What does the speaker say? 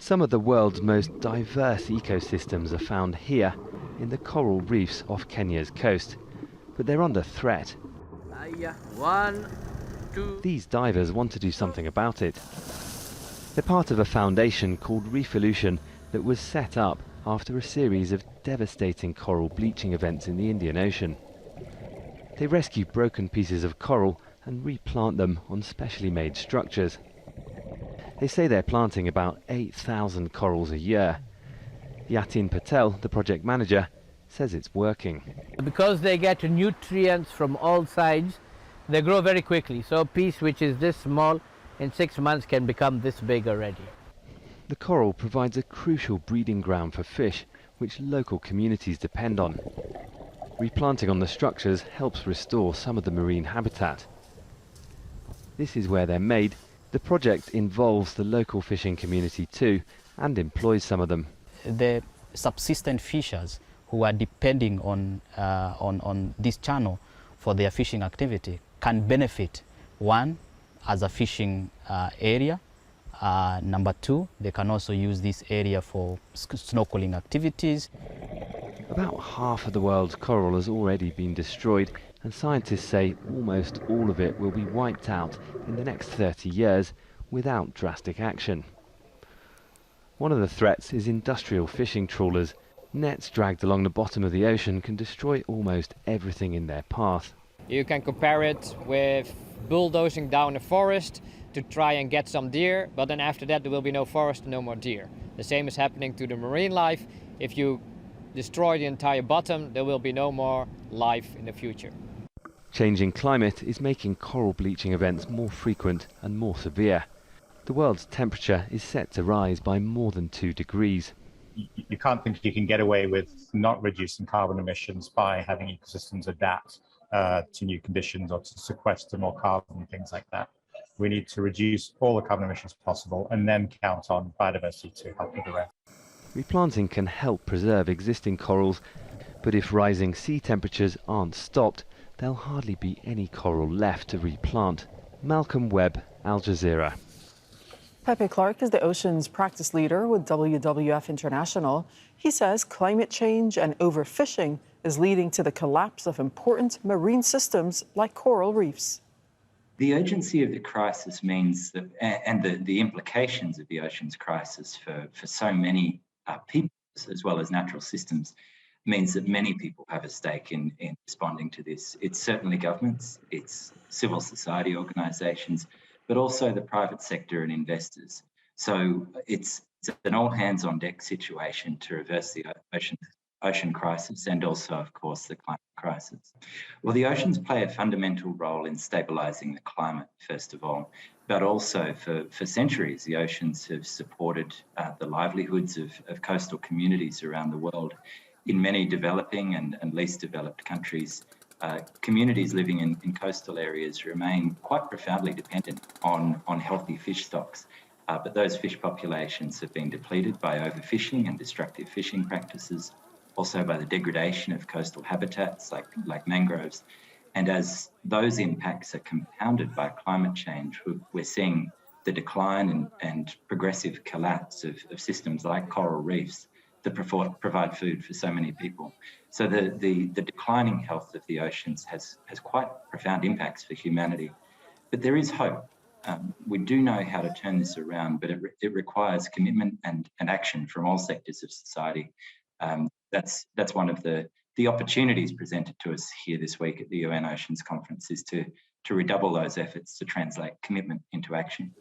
Some of the world's most diverse ecosystems are found here in the coral reefs off Kenya's coast, but they're under threat. These divers want to do something about it. They're part of a foundation called REEFolution that was set up after a series of devastating coral bleaching events in the Indian Ocean. They rescue broken pieces of coral and replant them on specially made structures. They say they're planting about 8,000 corals a year. Yatin Patel, the project manager, says it's working. Because they get nutrients from all sides, they grow very quickly. So a piece which is this small in 6 months can become this big already. The coral provides a crucial breeding ground for fish, which local communities depend on. Replanting on the structures helps restore some of the marine habitat. This is where they're made. The project involves the local fishing community too, and employs some of them. The subsistence fishers who are depending on this channel for their fishing activity can benefit, one, as a fishing area. Number two, they can also use this area for snorkeling activities. About half of the world's coral has already been destroyed, and scientists say almost all of it will be wiped out in the next 30 years without drastic action. One of the threats is industrial fishing trawlers. Nets dragged along the bottom of the ocean can destroy almost everything in their path. You can compare it with bulldozing down a forest to try and get some deer, but then after that there will be no forest, no more deer. The same is happening to the marine life. If you destroy the entire bottom, there will be no more life in the future. Changing climate is making coral bleaching events more frequent and more severe. The world's temperature is set to rise by more than 2 degrees. You can't think you can get away with not reducing carbon emissions by having ecosystems adapt to new conditions or to sequester more carbon and things like that. We need to reduce all the carbon emissions possible and then count on biodiversity to help with the rest. Replanting can help preserve existing corals, but if rising sea temperatures aren't stopped, there'll hardly be any coral left to replant. Malcolm Webb, Al Jazeera. PEPE CLARKE is the oceans practice leader with WWF International. He says climate change and overfishing is leading to the collapse of important marine systems like coral reefs. The urgency of the crisis means that, and the implications of the oceans crisis for so many people as well as natural systems, means that many people have a stake in responding to this. It's certainly governments, it's civil society organisations, but also the private sector and investors. So it's an all-hands-on-deck situation to reverse the ocean crisis and also, of course, the climate crisis. Well, the oceans play a fundamental role in stabilising the climate, first of all, but also for centuries, the oceans have supported the livelihoods of coastal communities around the world. In many developing and least developed countries, communities living in coastal areas remain quite profoundly dependent on healthy fish stocks. But those fish populations have been depleted by overfishing and destructive fishing practices, also by the degradation of coastal habitats like mangroves. And as those impacts are compounded by climate change, we're seeing the decline and progressive collapse of systems like coral reefs that provide food for so many people. So the declining health of the oceans has quite profound impacts for humanity. But there is hope. We do know how to turn this around, but it requires commitment and action from all sectors of society. That's one of the opportunities presented to us here this week at the UN Oceans Conference, is to redouble those efforts to translate commitment into action.